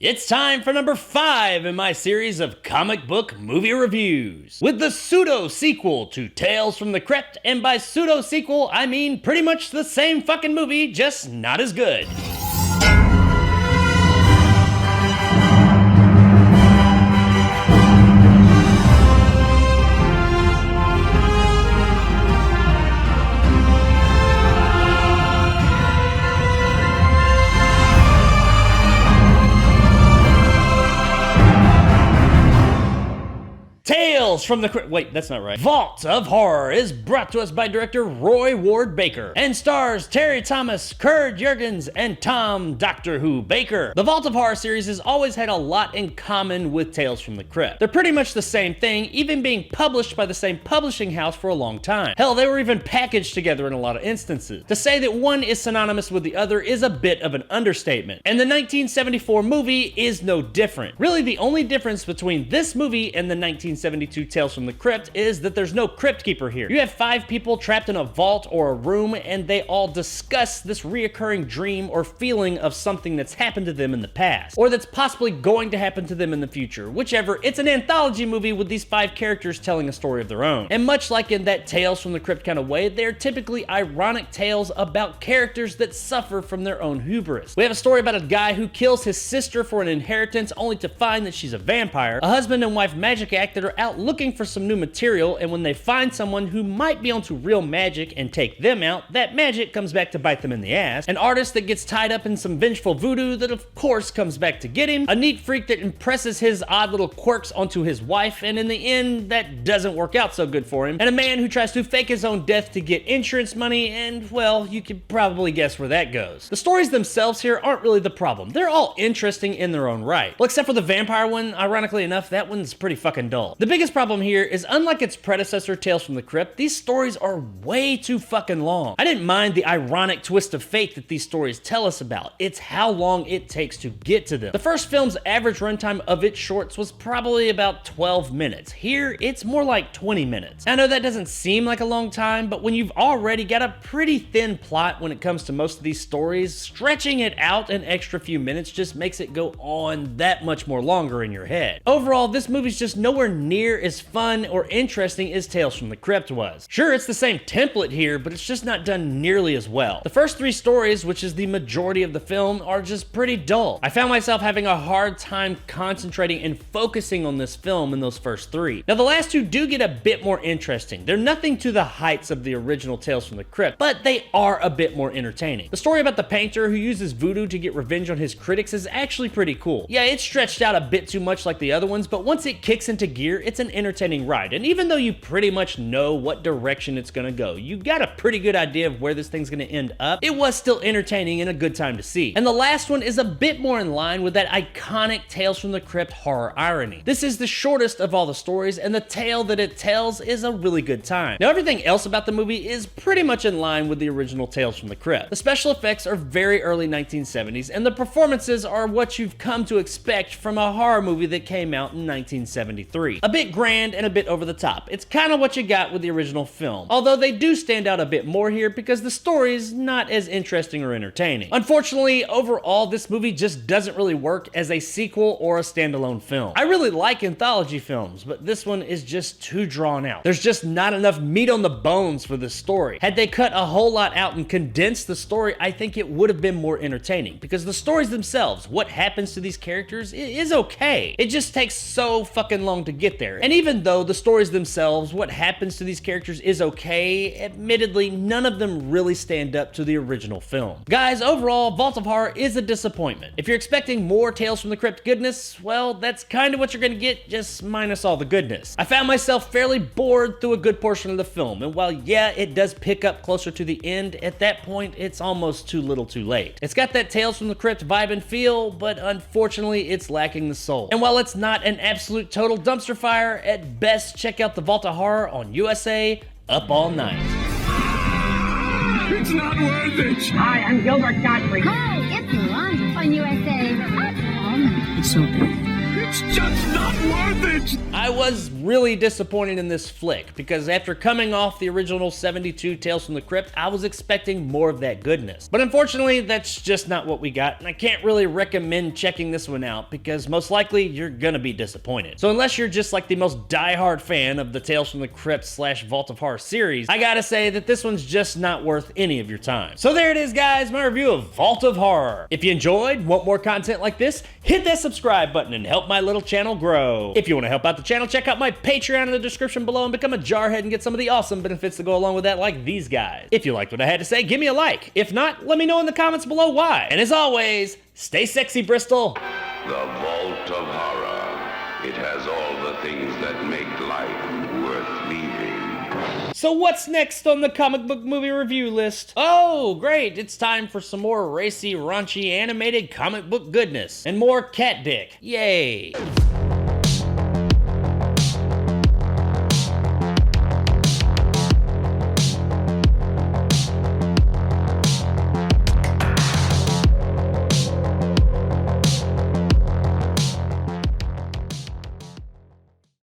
It's time for number 5 in my series of comic book movie reviews, with the pseudo-sequel to Tales from the Crypt, and by pseudo-sequel, I mean pretty much the same fucking movie, just not as good. Tales from the Crypt. Wait, that's not right. Vault of Horror is brought to us by director Roy Ward Baker and stars Terry Thomas, Kurt Jurgens, and Tom Doctor Who Baker. The Vault of Horror series has always had a lot in common with Tales from the Crypt. They're pretty much the same thing, even being published by the same publishing house for a long time. Hell, they were even packaged together in a lot of instances. To say that one is synonymous with the other is a bit of an understatement. And the 1974 movie is no different. Really, the only difference between this movie and the 1972 Tales from the Crypt is that there's no Crypt Keeper here. You have 5 people trapped in a vault or a room, and they all discuss this reoccurring dream or feeling of something that's happened to them in the past, or that's possibly going to happen to them in the future. Whichever, it's an anthology movie with these 5 characters telling a story of their own. And much like in that Tales from the Crypt kind of way, they're typically ironic tales about characters that suffer from their own hubris. We have a story about a guy who kills his sister for an inheritance only to find that she's a vampire, a husband and wife magic act that are out looking for some new material, and when they find someone who might be onto real magic and take them out, that magic comes back to bite them in the ass, an artist that gets tied up in some vengeful voodoo that of course comes back to get him, a neat freak that impresses his odd little quirks onto his wife, and in the end that doesn't work out so good for him, and a man who tries to fake his own death to get insurance money, and well, you can probably guess where that goes. The stories themselves here aren't really the problem. They're all interesting in their own right. Well, except for the vampire one, ironically enough, that one's pretty fucking dull. The biggest problem here is, unlike its predecessor, Tales from the Crypt, these stories are way too fucking long. I didn't mind the ironic twist of fate that these stories tell us about. It's how long it takes to get to them. The first film's average runtime of its shorts was probably about 12 minutes. Here, it's more like 20 minutes. I know that doesn't seem like a long time, but when you've already got a pretty thin plot when it comes to most of these stories, stretching it out an extra few minutes just makes it go on that much more longer in your head. Overall, this movie's just nowhere near as fun or interesting as Tales from the Crypt was. Sure, it's the same template here, but it's just not done nearly as well. The first 3 stories, which is the majority of the film, are just pretty dull. I found myself having a hard time concentrating and focusing on this film in those first 3. Now, the last 2 do get a bit more interesting. They're nothing to the heights of the original Tales from the Crypt, but they are a bit more entertaining. The story about the painter who uses voodoo to get revenge on his critics is actually pretty cool. Yeah, it's stretched out a bit too much like the other ones, but once it kicks into gear, it's an entertaining ride. And even though you pretty much know what direction it's gonna go, you got a pretty good idea of where this thing's gonna end up, it was still entertaining and a good time to see. And the last one is a bit more in line with that iconic Tales from the Crypt horror irony. This is the shortest of all the stories, and the tale that it tells is a really good time. Now, everything else about the movie is pretty much in line with the original Tales from the Crypt. The special effects are very early 1970s, and the performances are what you've come to expect from a horror movie that came out in 1973. A bit grand and a bit over the top. It's kind of what you got with the original film, although they do stand out a bit more here because the story's not as interesting or entertaining. Unfortunately, overall, this movie just doesn't really work as a sequel or a standalone film. I really like anthology films, but this one is just too drawn out. There's just not enough meat on the bones for this story. Had they cut a whole lot out and condensed the story, I think it would have been more entertaining, because the stories themselves, what happens to these characters, is okay. It just takes so fucking long to get there. And even though the stories themselves, what happens to these characters is okay, admittedly, none of them really stand up to the original film. Guys, overall, Vault of Horror is a disappointment. If you're expecting more Tales from the Crypt goodness, well, that's kind of what you're gonna get, just minus all the goodness. I found myself fairly bored through a good portion of the film, and while yeah, it does pick up closer to the end, at that point, it's almost too little too late. It's got that Tales from the Crypt vibe and feel, but unfortunately, it's lacking the soul. And while it's not an absolute total dumpster fire, at best, check out the Vault of Horror on USA Up All Night. It's not worth it! Hi, I'm Gilbert Gottfried. Hi, it's Miranda on USA. Up All Night. It's so big. It's just not worth it! I was really disappointed in this flick, because after coming off the original 72 Tales from the Crypt, I was expecting more of that goodness. But unfortunately, that's just not what we got, and I can't really recommend checking this one out, because most likely you're gonna be disappointed. So unless you're just like the most diehard fan of the Tales from the Crypt / Vault of Horror series, I gotta say that this one's just not worth any of your time. So there it is, guys, my review of Vault of Horror. If you enjoyed, want more content like this, hit that subscribe button and help my little channel grow. If you want to help out the channel, check out my Patreon in the description below and become a jarhead and get some of the awesome benefits that go along with that, like these guys. If you liked what I had to say, give me a like. If not, let me know in the comments below why. And as always, stay sexy, Bristol. The Vault of Horror. It has all the things that make life worth leaving. So what's next on the comic book movie review list? Oh, great, it's time for some more racy, raunchy, animated comic book goodness. And more cat dick. Yay.